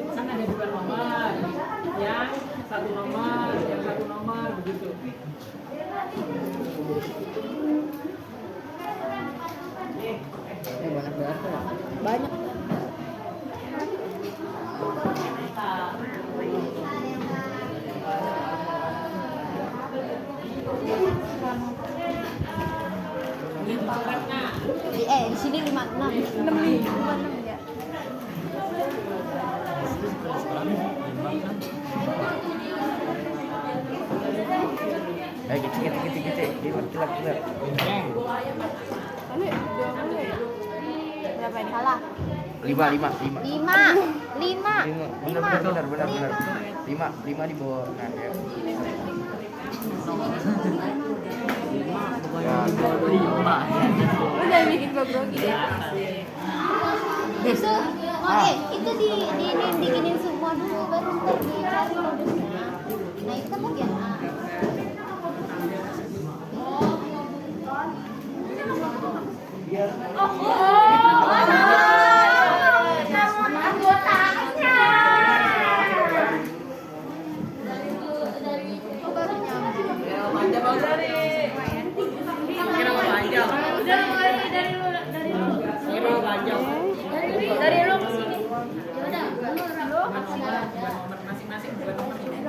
Sana ada 2 nomor, yang 1 nomor, yang 1 nomor begitu. Banyak. Ini warna. Di sini 56. 56 ya. Gitu. Dia berkelap-kelap. Berapa ini? Salah. 5. 5. Benar. 5 di bawah. Nah, ya. Lu jangan bikin gue grogi ya. Itu dibikinin semua dulu baru ntar dicari modusnya. Nah itu kan bagian A. Anggotanya. Baru nyampe. Dari lu ke sini. Ya udah, lu nomor masing-masing 2 nomor ini.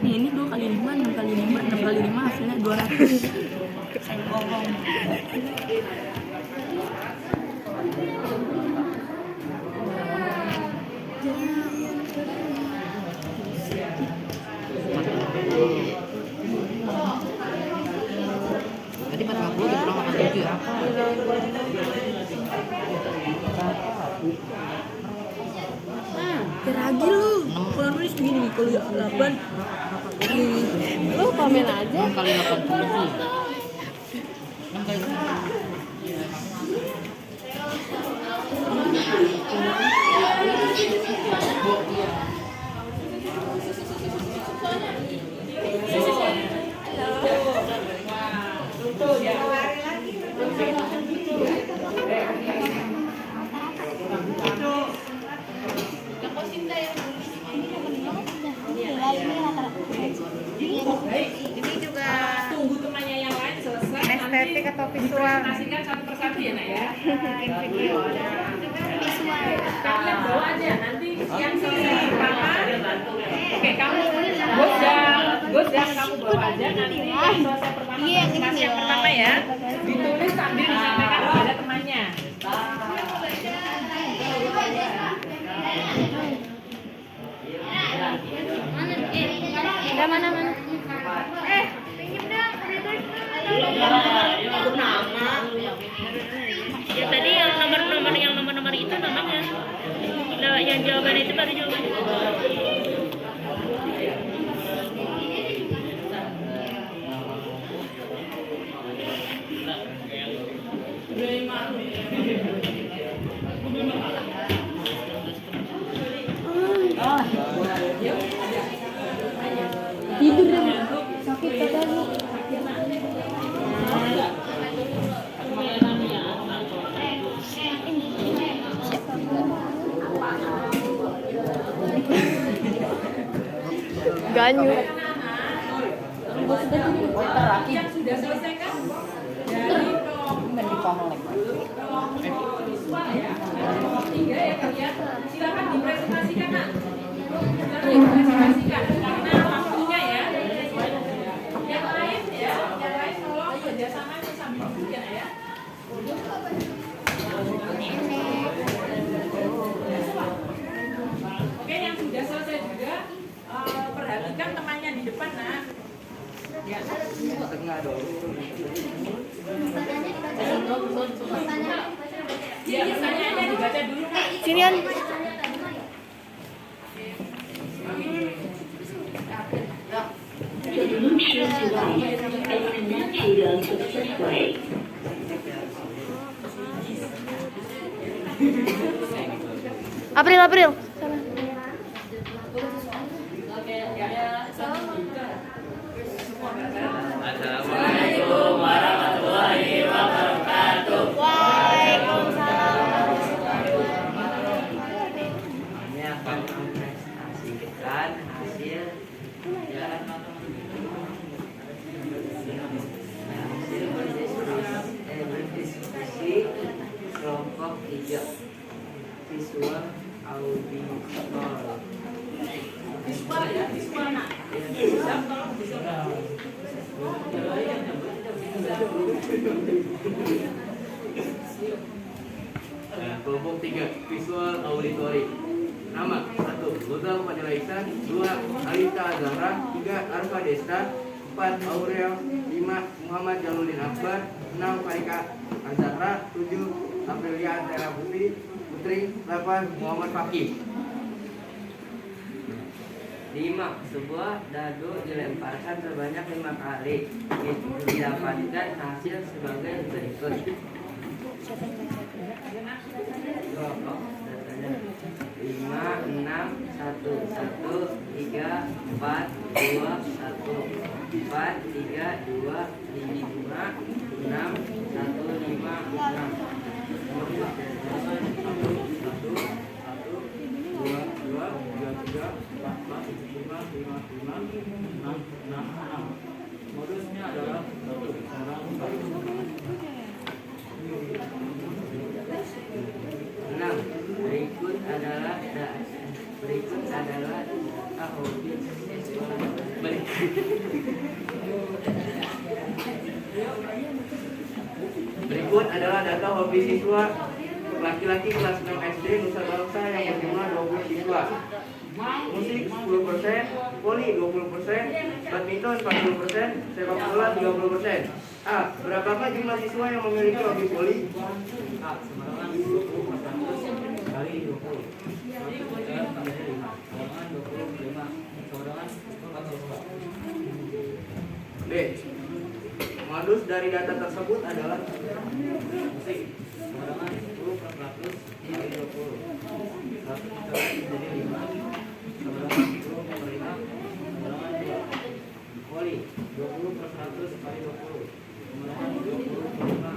Nih, ini 2 kali 5, 6 kali 5, 6 kali 5 hasilnya 200. Berarti 450 dikurang makan 7 ya? Keragi lu. Kalau nulis begini, kalau 8 Lu komen aja. 6 kali 80 sih. 6 kali 80. Ini juga tunggu temannya yang lain selesai. Estetik atau visual? Presentasikan satu persatu ya nak ya. Kalian bawa aja nanti yang selesai papa. Oke kamu Gosjang kamu bawa aja nanti yang selesai pertama. Presentasi yang pertama ya. Ditulis sambil disampaikan kepada temannya. Udah mana? Pinjam dong. Ya tadi yang nomor itu namanya. Nah, yang jawaban itu baru jawabannya. Tidur dong. Sakit badannya. Ganyu. Yang sudah selesai kan dari kelompok visual ya. Kelompok 3 ya kalian. Silakan dipresentasikan nak. Silakan dipresentasikan karena waktunya ya. Yang lain ya, yang lain tolong kerjasama sambil duduk ya nak ya. Oke, yang sudah selesai juga perhatikan temannya di depan nak. Ya. Tengah dong. Ya, pertanyaannya dibaca dulu nak. Sinian. April. Assalamualaikum warahmatullahi wabarakatuh. Waalaikumsalam. Ini akan mempresentasikan hasil berdiskusi kelompok 3 visual auditor. Visual ya, visual nak. Visual tolong visual. Kelompok 3 visual auditory. Nama 1 Gozal Fadila Ihsan, 2 Alita Zahra, 3 Arfa Desta, 4 Aurel, 5 Muhammad Jaludin Akbar, 6 Farika Azahra, 7 Aprilia Tera Putri, 8 Muhammad Fakih. 5. Sebuah dadu dilemparkan sebanyak 5 kali. Didapatkan hasil sebagai berikut. Kelompok datanya 5, 6, 1, 1, 3, 4, 2, 1, 4, 3, 2, 5, 6, 1, 5, 6. Modusnya adalah 6. Berikut adalah hobi siswa. Berikut adalah data hobi siswa laki-laki kelas 6 SD Nusa Bangsa yang berjumlah 20 siswa. Musik 10%, voli 20%, badminton 40%, sepak bola 30%. A. Berapakah jumlah siswa yang memiliki hobi voli? A. Sembarangan 20% kali 20. Sembarangan 25. Sembarangan 42. B. Modus dari data tersebut adalah Musik sembarangan 10% kali 20. 1 jadi 5. Sembarangan 10/5. Sembarangan 2. Voli 20/100 kali 20. Sembarangan 20/5.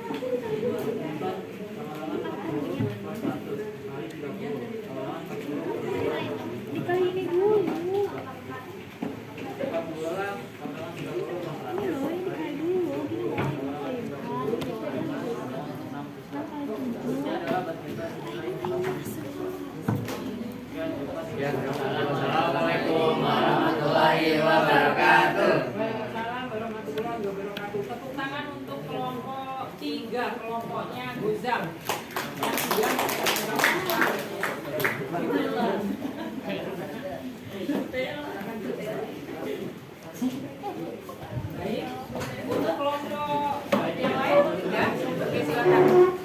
Badminton sembarangan 40/100 kali 30. Sembarangan 40. Dikali ini dulu. Sepak bola sembarangan 30/100 kali 20. Sembarangan 30/5. Terusnya adalah badminton nilai 8. Assalamualaikum warahmatullahi wabarakatuh. Waalaikumsalam warahmatullahi wabarakatuh. Tepuk tangan untuk kelompok 3, kelompoknya Guzam. Yang baik, untuk kelompok yang lain tidak? Oke, silakan.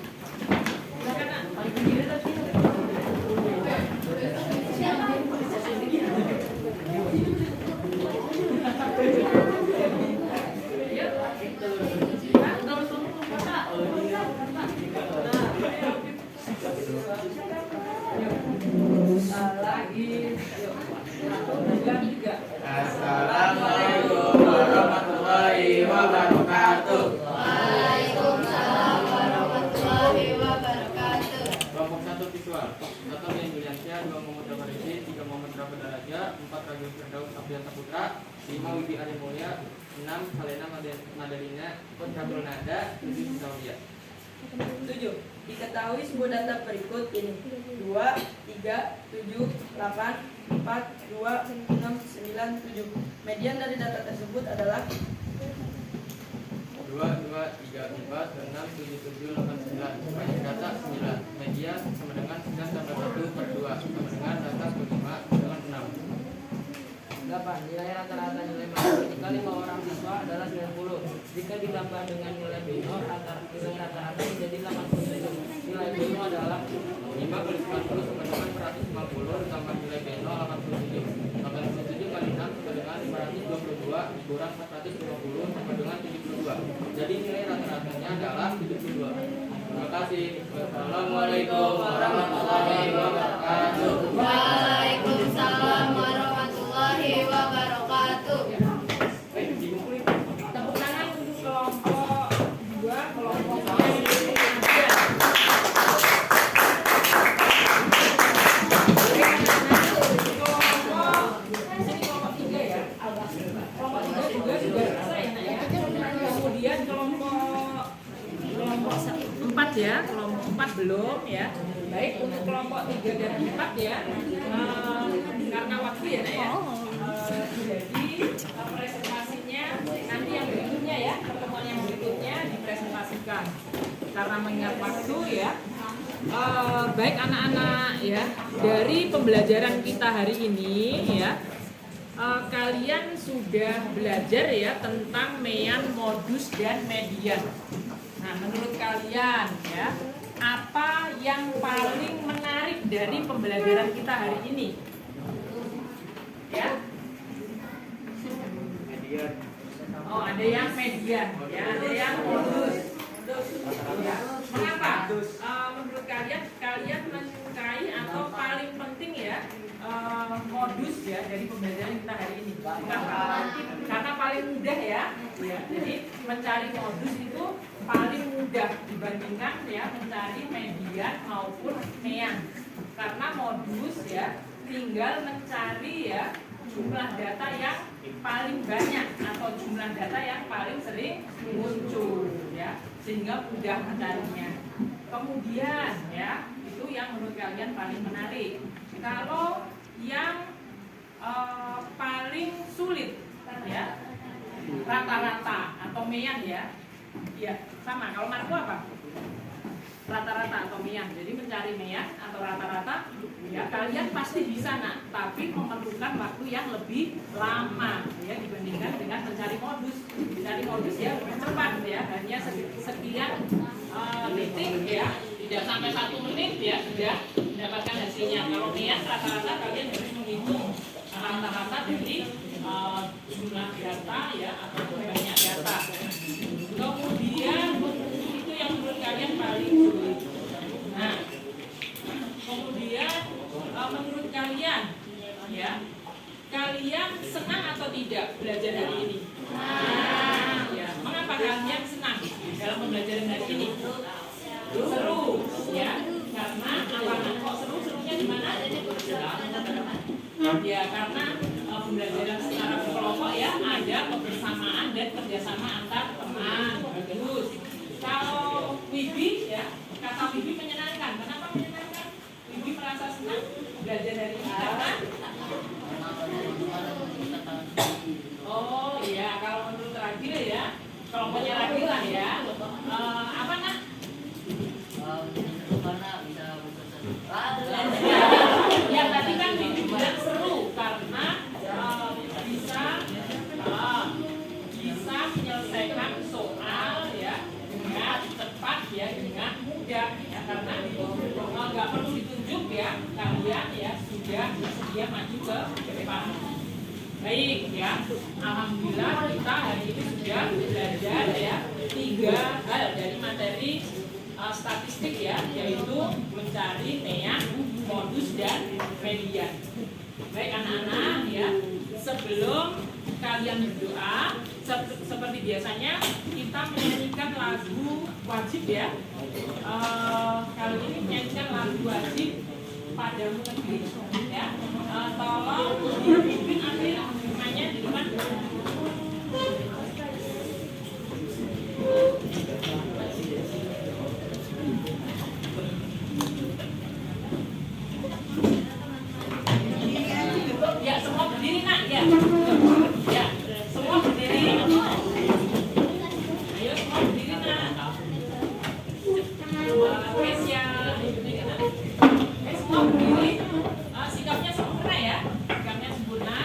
Assalamualaikum warahmatullahi wabarakatuh. Waalaikumsalam warahmatullahi wabarakatuh. Kelompok 1 visual. 1 Dian Juliansyah, 2 Muhammad Ramadhani, 3 Muhammad Rafa Daraja, 4 Ragil Firdaus Abdian Saputra, 5 Wibi Ali Mulya, 6 Salena Madalina, 4 Kabrul Nada, 7 Sisawiyah. 7. Diketahui sebuah data berikut ini 2, 3, 7, 8, 4, 2, 6, 9, 7. Median dari data tersebut adalah 2, 2, 3, 4, 6, 7, 7, 8, 9. Banyak data 9. Median sama dengan 9 tambah 1 per 2 sama dengan data 5 dengan 6. 8. Nilai rata-rata nilai matematika ketika 5 orang siswa adalah 90. Jika ditambah dengan nilai beno, nilai rata-rata menjadi 87. Nilai beno adalah 5 kali 90 sama dengan 150 ditambah nilai beno 87. 87 kali 6 sama dengan 522 dikurang 450 sama dengan 72. Jadi nilai rata-ratanya adalah 72. Terima kasih. Wassalamualaikum warahmatullahi wabarakatuh. Waalaikumsalam warahmatullahi wabarakatuh. Tepuk tangan untuk kelompok 2, kelompok kelompok 3 ya. Kelompok 3 juga selesai ya. Kemudian kelompok 4 ya, kelompok 4 belum ya. Baik, untuk kelompok 3 dan 4 ya. Karena waktu ya, Nak ya. Jadi presentasinya nanti yang berikutnya ya, pertemuan yang berikutnya dipresentasikan. Karena mengingat waktu ya. Baik anak-anak ya, dari pembelajaran kita hari ini ya, kalian sudah belajar ya tentang mean, modus, dan median. Nah, menurut kalian ya, apa yang paling menarik dari pembelajaran kita hari ini? Ya? Median. Oh, ada yang median, ya, ada yang modus. Betul. Ya. Mengapa? Menurut kalian menyukai atau paling penting ya modus ya dari pembelajaran kita hari ini? Kenapa? Karena paling mudah ya. Jadi mencari modus itu paling mudah dibandingkan ya mencari median maupun mean. Karena modus ya tinggal mencari ya jumlah data yang paling banyak atau jumlah data yang paling sering muncul ya, sehingga mudah mencarinya. Kemudian ya itu yang menurut kalian paling menarik. Kalau yang paling sulit ya rata-rata atau mean ya sama. Kalau Marco apa? Rata-rata atau mean. Jadi mencari mean atau rata-rata ya kalian pasti bisa nak, tapi memerlukan waktu yang lebih lama ya dibandingkan dengan mencari modus. Mencari modus ya lebih cepat ya, hanya sekian detik ya, tidak sampai 1 menit ya sudah mendapatkan hasilnya. Kalau mean rata-rata kalian harus menghitung rata-rata dari jumlah data ya atau banyak data. Kemudian itu yang menurut kalian paling sulit. Nah, kemudian menurut kalian ya, kalian senang atau tidak belajar hari ini? Ya, mengapa kalian senang dalam pembelajaran hari ini? Seru ya, karena apa? Kok serunya di mana? Ya karena pembelajaran secara berkelompok ya, ada kebersamaan dan kerjasama antar teman. Bagus. Kalau Wibi ya, kata Wibi menyenangkan. Kenapa menyenangkan? Wibi merasa senang belajar dari ini karena oh iya, kalau menurut Ragil ya, kelompoknya Ragil lah ya, apa nak? Karena bisa Ya tadi kan Wibi bilang seru karena bisa menyelesaikan soal ya dengan cepat ya, dengan mudah ya, karena nggak perlu ditunjuk ya, kalian ya sudah bersedia maju ke depan. Baik ya, alhamdulillah kita hari ini sudah belajar ya 3 hal dari materi statistik ya, yaitu mencari mean, modus dan median. Baik anak-anak ya, sebelum kalian berdoa seperti biasanya kita menyanyikan lagu wajib ya. Kali ini menyanyikan lagu wajib Padamu Negeri ya. Tolong dipimpin ambil rumahnya di depan. Ya semua berdiri nak ya. Ya semua berdiri. Ayo semua berdiri nak. Kesia berdiri nak. Semua berdiri. Sikapnya sempurna ya. Sikapnya sempurna.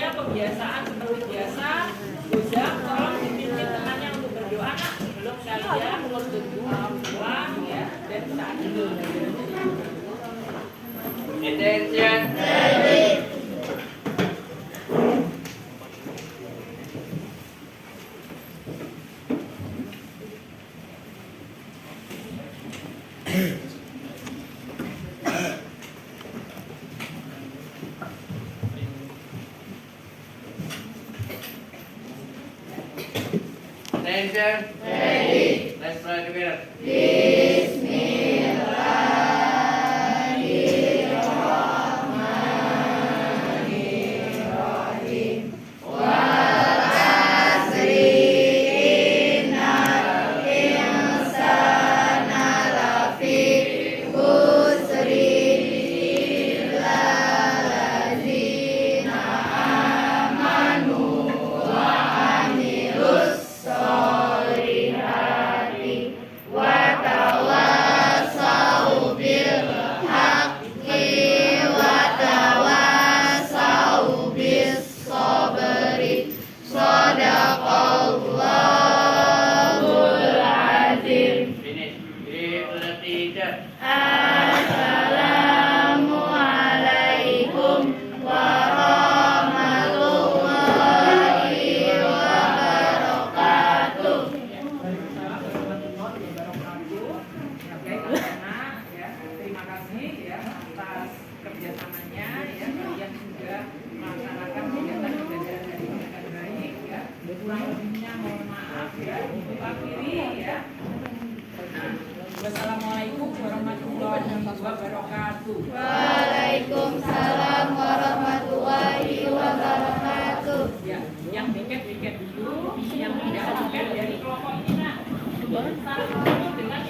Kebiasaan seperti biasa, Guzam tolong dipimpin temannya untuk berdoa nak, sebelum kalian pulang ya, dan saat dulu. Attention. Attention. Ready. Let's try together. Finish. Give the teacher. Assalamualaikum warahmatullahi wabarakatuh. Waalaikumsalam warahmatullahi wabarakatuh. Ya, baik anak-anak ya. Terima kasih ya atas kerjasamanya ya. Kalian sudah melaksanakan kegiatan pembelajaran dari dengan baik ya. Kurang lebihnya mohon maaf ya. Akhiri ya. Wassalamualaikum warahmatullahi wabarakatuh. Waalaikumsalam warahmatullahi wabarakatuh. Ya, yang piket dulu, yang tidak piket dari kelompok ini nak. Salah satu dengan